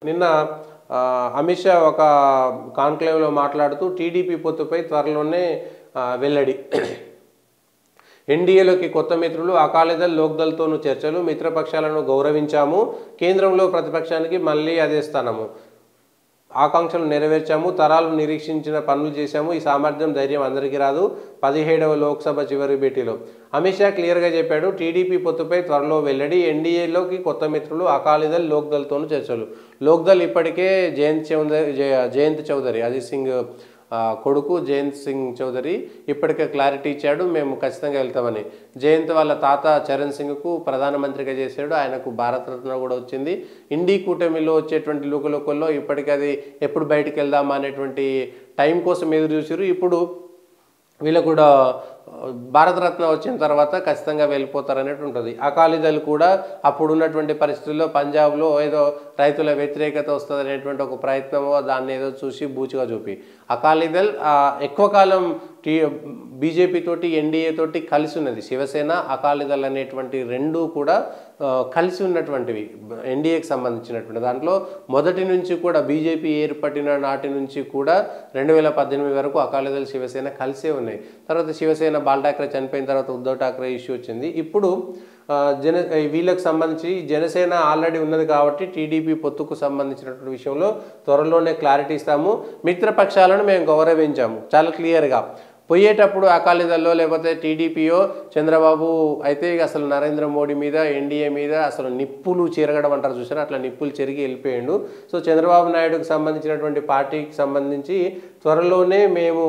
నిన్న అమిత్ షా ఒక కాన్క్లేవ్లో మాట్లాడుతూ టీడీపీ పొత్తుపై త్వరలోనే వెల్లడి. ఎన్డీఏలోకి కొత్త మిత్రులు అకాలీదళ్ లోక్దళ్తోనూ చర్చలు, మిత్రపక్షాలను గౌరవించాము, కేంద్రంలో ప్రతిపక్షానికి మళ్ళీ అదే స్థానము, ఆకాంక్షలు నెరవేర్చాము, తరాలు నిరీక్షించిన పనులు చేశాము, ఈ సామర్థ్యం ధైర్యం అందరికీ రాదు. 17వ లోక్సభ చివరి భేటీలో అమిత్ షా క్లియర్గా చెప్పాడు. టీడీపీ పొత్తుపై త్వరలో వెల్లడి. ఎన్డీఏలోకి కొత్త మిత్రులు అకాలీదళ్ లోక్దళ్తోనూ చర్చలు. లోక్దళ్ ఇప్పటికే జయంత్ చౌదరి అజిత్ సింగ్ కొడుకు జయంత్ సింగ్ చౌదరి ఇప్పటికే క్లారిటీ ఇచ్చాడు, మేము ఖచ్చితంగా వెళ్తామని. జయంత్ వాళ్ళ తాత చరణ్ సింగ్కు ప్రధానమంత్రిగా చేశాడు, ఆయనకు భారతరత్న కూడా వచ్చింది. ఇండీ కూటమిలో వచ్చేటువంటి లోకలోకల్లో ఇప్పటికీ అది ఎప్పుడు బయటికి వెళ్దామా అనేటువంటి టైం కోసం ఎదురు చూసారు. ఇప్పుడు వీళ్ళకు కూడా భారతరత్న వచ్చిన తర్వాత ఖచ్చితంగా వెళ్ళిపోతారనేది ఉంటుంది. అకాలీదళ్ కూడా అప్పుడున్నటువంటి పరిస్థితుల్లో పంజాబ్లో ఏదో రైతుల వ్యతిరేకత వస్తుంది అనేటువంటి ఒక ప్రయత్నమో దాన్ని ఏదో చూసి బూచిగా చూపి అకాలీదళ్ ఎక్కువ కాలం బీజేపీ తోటి ఎన్డీఏ తోటి కలిసి ఉన్నది. శివసేన అకాలీదళ్ అనేటువంటి రెండు కూడా కలిసి ఉన్నటువంటివి ఎన్డీఏకి సంబంధించినటువంటి దాంట్లో మొదటి నుంచి కూడా బీజేపీ ఏర్పడిన నాటి నుంచి కూడా 2018 వరకు అకాలీదళ్ శివసేన కలిసే ఉన్నాయి. తర్వాత శివసేన బాల్ ఠాక్రే చనిపోయిన తర్వాత ఉద్ధవ్ ఠాక్రే ఇష్యూ వచ్చింది. ఇప్పుడు వీళ్ళకి సంబంధించి జనసేన ఆల్రెడీ ఉన్నది కాబట్టి టీడీపీ పొత్తుకు సంబంధించినటువంటి విషయంలో త్వరలోనే క్లారిటీ ఇస్తాము, మిత్రపక్షాలను మేము గౌరవించాము చాలా క్లియర్గా. పోయేటప్పుడు అకాలీదళ్ళో లేకపోతే టీడీపీయో చంద్రబాబు అయితే అసలు నరేంద్ర మోడీ మీద ఎన్డీఏ మీద అసలు నిప్పులు చెరగడం అంటారు చూసారు, అట్లా నిప్పులు చెరిగి వెళ్ళిపోయాడు. సో చంద్రబాబు నాయుడుకు సంబంధించినటువంటి పార్టీకి సంబంధించి త్వరలోనే మేము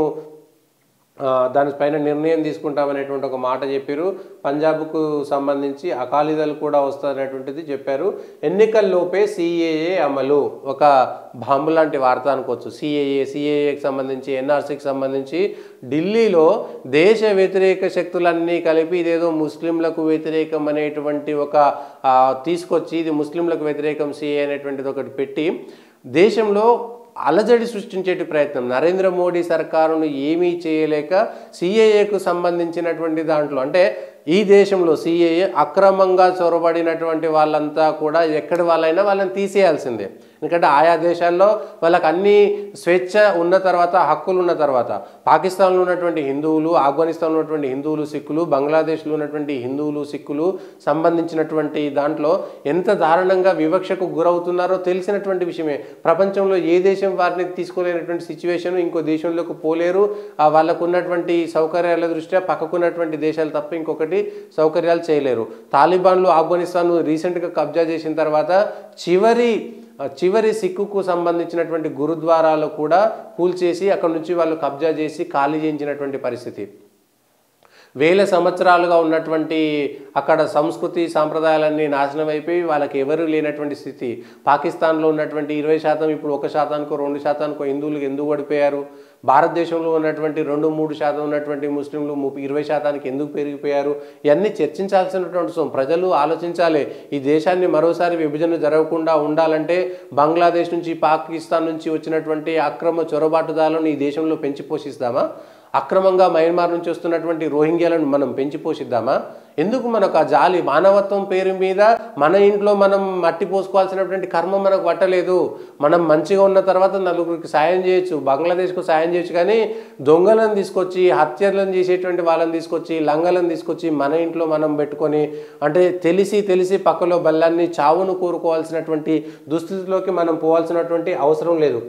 దానిపైన నిర్ణయం తీసుకుంటామనేటువంటి ఒక మాట చెప్పారు. పంజాబ్కు సంబంధించి అకాలీదళ్ కూడా వస్తుందనేటువంటిది చెప్పారు. ఎన్నికల్లోపే సిఏఏ అమలు ఒక బాంబు లాంటి వార్త అనుకోవచ్చు. సిఏఏకి సంబంధించి ఎన్ఆర్సీకి సంబంధించి ఢిల్లీలో దేశ వ్యతిరేక శక్తులన్నీ కలిపి ఇదేదో ముస్లింలకు వ్యతిరేకం అనేటువంటి ఒక తీసుకొచ్చి ఇది ముస్లింలకు వ్యతిరేకం సిఏ అనేటువంటిది ఒకటి పెట్టి దేశంలో అలజడి సృష్టించేటి ప్రయత్నం. నరేంద్ర మోడీ సర్కారును ఏమీ చేయలేక సిఏఏకు సంబంధించినటువంటి దాంట్లో అంటే ఈ దేశంలో సిఏఏ అక్రమంగా చొరబడినటువంటి వాళ్ళంతా కూడా ఎక్కడి వాళ్ళైనా వాళ్ళని తీసేయాల్సిందే. ఎందుకంటే ఆయా దేశాల్లో వాళ్ళకి అన్ని స్వేచ్ఛ ఉన్న తర్వాత హక్కులు ఉన్న తర్వాత పాకిస్తాన్లో ఉన్నటువంటి హిందువులు, ఆఫ్ఘనిస్తాన్లో ఉన్నటువంటి హిందువులు సిక్కులు, బంగ్లాదేశ్లో ఉన్నటువంటి హిందువులు సిక్కులు సంబంధించినటువంటి దాంట్లో ఎంత దారుణంగా వివక్షకు గురవుతున్నారో తెలిసినటువంటి విషయమే. ప్రపంచంలో ఏ దేశం వారిని తీసుకోలేనటువంటి సిచ్యువేషన్, ఇంకో దేశంలోకి పోలేరు. వాళ్ళకు ఉన్నటువంటి సౌకర్యాల దృష్ట్యా పక్కకున్నటువంటి దేశాలు తప్ప ఇంకొకటి సౌకర్యాలు చేయలేరు. తాలిబాన్లు ఆఫ్ఘనిస్తాన్ రీసెంట్గా కబ్జా చేసిన తర్వాత చివరి సిక్కుకు సంబంధించినటువంటి గురుద్వారాలు కూడా కూల్చేసి అక్కడ నుంచి వాళ్ళు కబ్జా చేసి ఖాళీ చేయించినటువంటి పరిస్థితి. వేల సంవత్సరాలుగా ఉన్నటువంటి అక్కడ సంస్కృతి సాంప్రదాయాలన్నీ నాశనం అయిపోయి వాళ్ళకి ఎవరు లేనటువంటి స్థితి. పాకిస్తాన్లో ఉన్నటువంటి 20% ఇప్పుడు 1%కో 2%కో హిందువులకు ఎందుకు పడిపోయారు? భారతదేశంలో ఉన్నటువంటి 2-3% ఉన్నటువంటి ముస్లింలు 20%కి ఎందుకు పెరిగిపోయారు? ఇవన్నీ చర్చించాల్సినటువంటి ప్రజలు ఆలోచించాలి. ఈ దేశాన్ని మరోసారి విభజన జరగకుండా ఉండాలంటే బంగ్లాదేశ్ నుంచి పాకిస్తాన్ నుంచి వచ్చినటువంటి అక్రమ చొరబాటుదారులను ఈ దేశంలో పెంచి పోషిస్తామా? అక్రమంగా మయన్మార్ నుంచి వస్తున్నటువంటి రోహింగ్యాలను మనం పెంచి పోషిద్దామా? ఎందుకు మనకు ఆ జాలి? మానవత్వం పేరు మీద మన ఇంట్లో మనం మట్టి పోసుకోవాల్సినటువంటి కర్మ మనకు పట్టలేదు. మనం మంచిగా ఉన్న తర్వాత నలుగురికి సాయం చేయొచ్చు, బంగ్లాదేశ్కు సాయం చేయొచ్చు, కానీ దొంగలను తీసుకొచ్చి హత్యలను చేసేటువంటి వాళ్ళని తీసుకొచ్చి లంగలను తీసుకొచ్చి మన ఇంట్లో మనం పెట్టుకొని అంటే తెలిసి పక్కలో బల్లాన్ని చావును కోరుకోవాల్సినటువంటి దుస్థితిలోకి మనం పోవాల్సినటువంటి అవసరం లేదు.